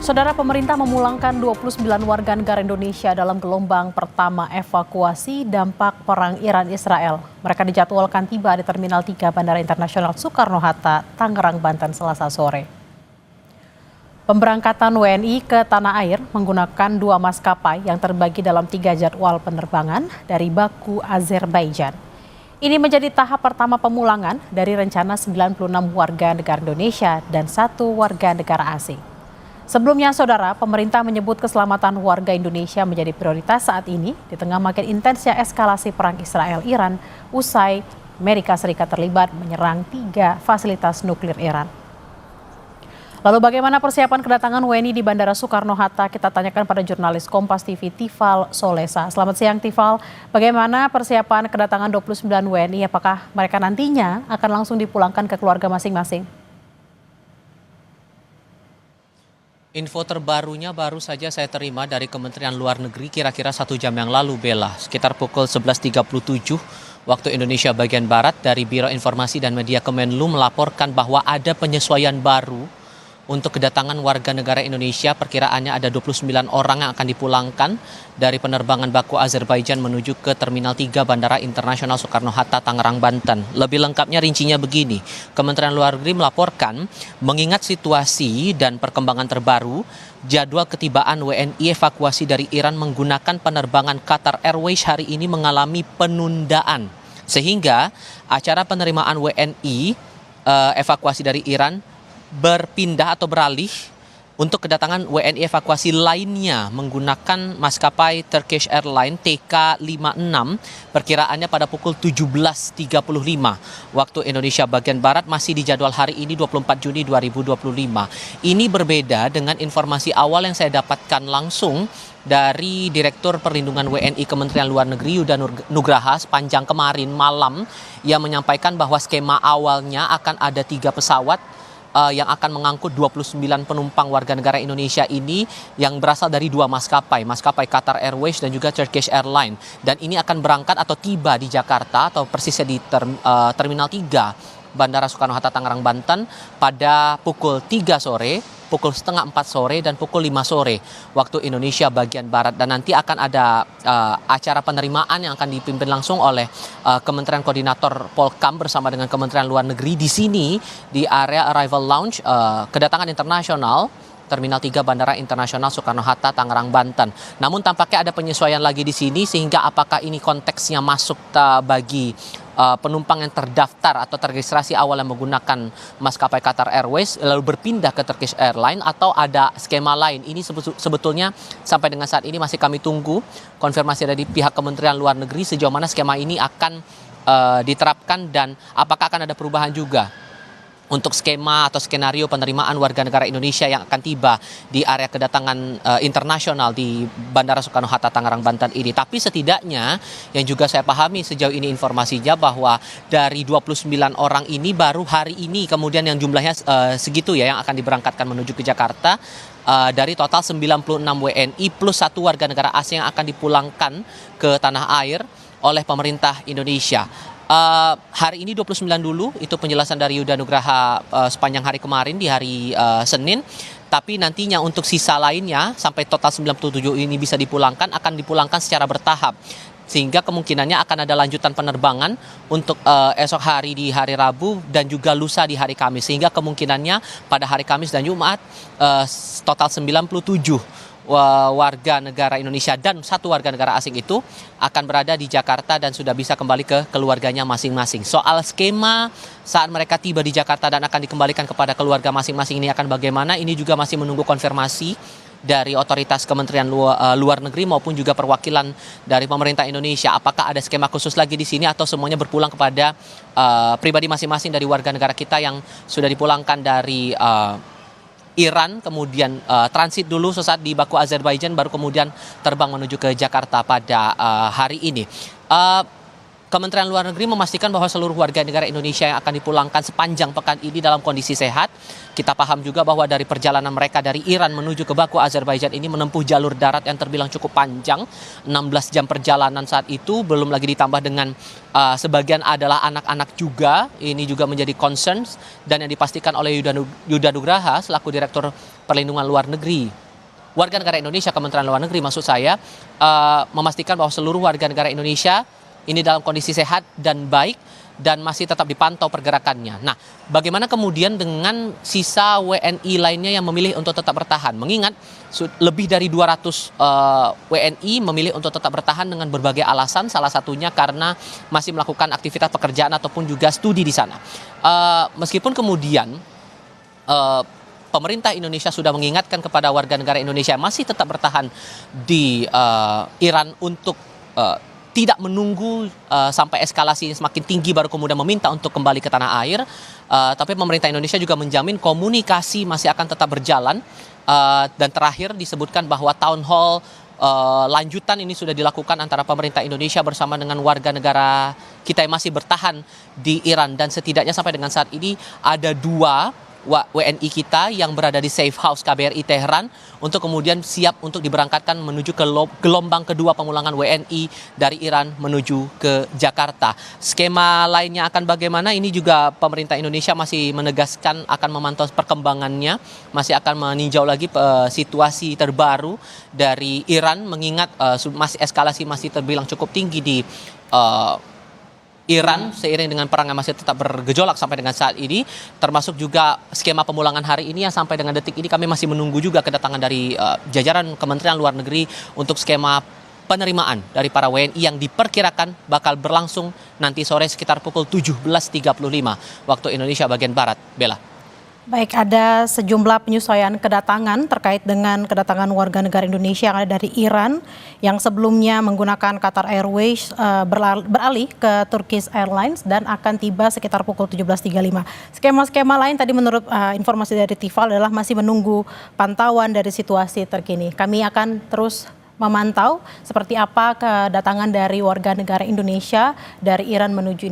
Saudara, pemerintah memulangkan 29 warga negara Indonesia dalam gelombang pertama evakuasi dampak perang Iran-Israel. Mereka dijadwalkan tiba di Terminal 3 Bandara Internasional Soekarno-Hatta, Tangerang, Banten, Selasa sore. Pemberangkatan WNI ke tanah air menggunakan 2 maskapai yang terbagi dalam 3 jadwal penerbangan dari Baku, Azerbaijan. Ini menjadi tahap pertama pemulangan dari rencana 96 warga negara Indonesia dan 1 warga negara asing. Sebelumnya, saudara, pemerintah menyebut keselamatan warga Indonesia menjadi prioritas saat ini di tengah makin intensnya eskalasi perang Israel-Iran usai Amerika Serikat terlibat menyerang 3 fasilitas nuklir Iran. Lalu bagaimana persiapan kedatangan WNI di Bandara Soekarno-Hatta? Kita tanyakan pada jurnalis Kompas TV Tifal Solesa. Selamat siang Tifal, bagaimana persiapan kedatangan 29 WNI? Apakah mereka nantinya akan langsung dipulangkan ke keluarga masing-masing? Info terbarunya baru saja saya terima dari Kementerian Luar Negeri kira-kira 1 jam yang lalu, Bella. Sekitar pukul 11.37 waktu Indonesia bagian Barat, dari Biro Informasi dan Media Kemenlu melaporkan bahwa ada penyesuaian baru untuk kedatangan warga negara Indonesia. Perkiraannya ada 29 orang yang akan dipulangkan dari penerbangan Baku, Azerbaijan menuju ke Terminal 3 Bandara Internasional Soekarno-Hatta, Tangerang, Banten. Lebih lengkapnya rincinya begini, Kementerian Luar Negeri melaporkan mengingat situasi dan perkembangan terbaru, jadwal ketibaan WNI evakuasi dari Iran menggunakan penerbangan Qatar Airways hari ini mengalami penundaan. Sehingga acara penerimaan WNI evakuasi dari Iran berpindah atau beralih untuk kedatangan WNI evakuasi lainnya menggunakan maskapai Turkish Airlines TK56, perkiraannya pada pukul 17.35 waktu Indonesia bagian Barat, masih di jadwal hari ini 24 Juni 2025. Ini berbeda dengan informasi awal yang saya dapatkan langsung dari Direktur Perlindungan WNI Kementerian Luar Negeri Yuda Nugraha sepanjang kemarin malam, yang menyampaikan bahwa skema awalnya akan ada 3 pesawat yang akan mengangkut 29 penumpang warga negara Indonesia ini yang berasal dari 2 maskapai Qatar Airways dan juga Turkish Airlines. Dan ini akan berangkat atau tiba di Jakarta atau persisnya di Terminal 3 Bandara Soekarno-Hatta, Tangerang, Banten pada pukul 3 sore, pukul setengah 4 sore, dan pukul 5 sore waktu Indonesia bagian Barat. Dan nanti akan ada acara penerimaan yang akan dipimpin langsung oleh Kementerian Koordinator Polkam bersama dengan Kementerian Luar Negeri di sini di area Arrival Lounge kedatangan internasional Terminal 3 Bandara Internasional Soekarno-Hatta, Tangerang, Banten. Namun tampaknya ada penyesuaian lagi di sini, sehingga apakah ini konteksnya masuk bagi penumpang yang terdaftar atau terregistrasi awal yang menggunakan maskapai Qatar Airways lalu berpindah ke Turkish Airlines, atau ada skema lain. Ini sebetulnya sampai dengan saat ini masih kami tunggu konfirmasi dari pihak Kementerian Luar Negeri sejauh mana skema ini akan diterapkan dan apakah akan ada perubahan juga untuk skema atau skenario penerimaan warga negara Indonesia yang akan tiba di area kedatangan internasional di Bandara Soekarno-Hatta, Tangerang, Banten ini. Tapi setidaknya yang juga saya pahami sejauh ini informasinya bahwa dari 29 orang ini baru hari ini kemudian yang jumlahnya segitu ya yang akan diberangkatkan menuju ke Jakarta, dari total 96 WNI plus 1 warga negara asing yang akan dipulangkan ke tanah air oleh pemerintah Indonesia. Hari ini 29 dulu, itu penjelasan dari Yuda Nugraha sepanjang hari kemarin di hari Senin. Tapi nantinya untuk sisa lainnya sampai total 97 ini bisa dipulangkan, akan dipulangkan secara bertahap. Sehingga kemungkinannya akan ada lanjutan penerbangan untuk esok hari di hari Rabu dan juga lusa di hari Kamis. Sehingga kemungkinannya pada hari Kamis dan Jumat total 97 warga negara Indonesia dan 1 warga negara asing itu akan berada di Jakarta dan sudah bisa kembali ke keluarganya masing-masing. Soal skema saat mereka tiba di Jakarta dan akan dikembalikan kepada keluarga masing-masing ini akan bagaimana, ini juga masih menunggu konfirmasi dari otoritas Kementerian Luar Negeri maupun juga perwakilan dari pemerintah Indonesia. Apakah ada skema khusus lagi di sini atau semuanya berpulang kepada pribadi masing-masing dari warga negara kita yang sudah dipulangkan dari Iran, kemudian transit dulu sesaat di Baku, Azerbaijan, baru kemudian terbang menuju ke Jakarta pada hari ini. Kementerian Luar Negeri memastikan bahwa seluruh warga negara Indonesia yang akan dipulangkan sepanjang pekan ini dalam kondisi sehat. Kita paham juga bahwa dari perjalanan mereka dari Iran menuju ke Baku, Azerbaijan ini menempuh jalur darat yang terbilang cukup panjang, 16 jam perjalanan saat itu, belum lagi ditambah dengan sebagian adalah anak-anak juga. Ini juga menjadi concern dan yang dipastikan oleh Yuda Nugraha selaku Direktur Perlindungan Luar Negeri, warga negara Indonesia, Kementerian Luar Negeri maksud saya, memastikan bahwa seluruh warga negara Indonesia ini dalam kondisi sehat dan baik dan masih tetap dipantau pergerakannya. Nah, bagaimana kemudian dengan sisa WNI lainnya yang memilih untuk tetap bertahan? Mengingat lebih dari 200 WNI memilih untuk tetap bertahan dengan berbagai alasan, salah satunya karena masih melakukan aktivitas pekerjaan ataupun juga studi di sana. Meskipun kemudian pemerintah Indonesia sudah mengingatkan kepada warga negara Indonesia yang masih tetap bertahan di Iran untuk tidak menunggu sampai eskalasi semakin tinggi baru kemudian meminta untuk kembali ke tanah air. Tapi pemerintah Indonesia juga menjamin komunikasi masih akan tetap berjalan. Dan terakhir disebutkan bahwa town hall lanjutan ini sudah dilakukan antara pemerintah Indonesia bersama dengan warga negara kita yang masih bertahan di Iran. Dan setidaknya sampai dengan saat ini ada 2 WNI kita yang berada di safe house KBRI Teheran untuk kemudian siap untuk diberangkatkan menuju ke gelombang kedua pemulangan WNI dari Iran menuju ke Jakarta. Skema lainnya akan bagaimana? Ini juga pemerintah Indonesia masih menegaskan akan memantau perkembangannya, masih akan meninjau lagi situasi terbaru dari Iran, mengingat masih eskalasi masih terbilang cukup tinggi di Iran seiring dengan perang yang masih tetap bergejolak sampai dengan saat ini, termasuk juga skema pemulangan hari ini yang sampai dengan detik ini kami masih menunggu juga kedatangan dari jajaran Kementerian Luar Negeri untuk skema penerimaan dari para WNI yang diperkirakan bakal berlangsung nanti sore sekitar pukul 17.35 waktu Indonesia bagian Barat. Bella. Baik, ada sejumlah penyesuaian kedatangan terkait dengan kedatangan warga negara Indonesia yang ada dari Iran yang sebelumnya menggunakan Qatar Airways beralih ke Turkish Airlines dan akan tiba sekitar pukul 17.35. Skema-skema lain tadi menurut informasi dari Tifal adalah masih menunggu pantauan dari situasi terkini. Kami akan terus memantau seperti apa kedatangan dari warga negara Indonesia dari Iran menuju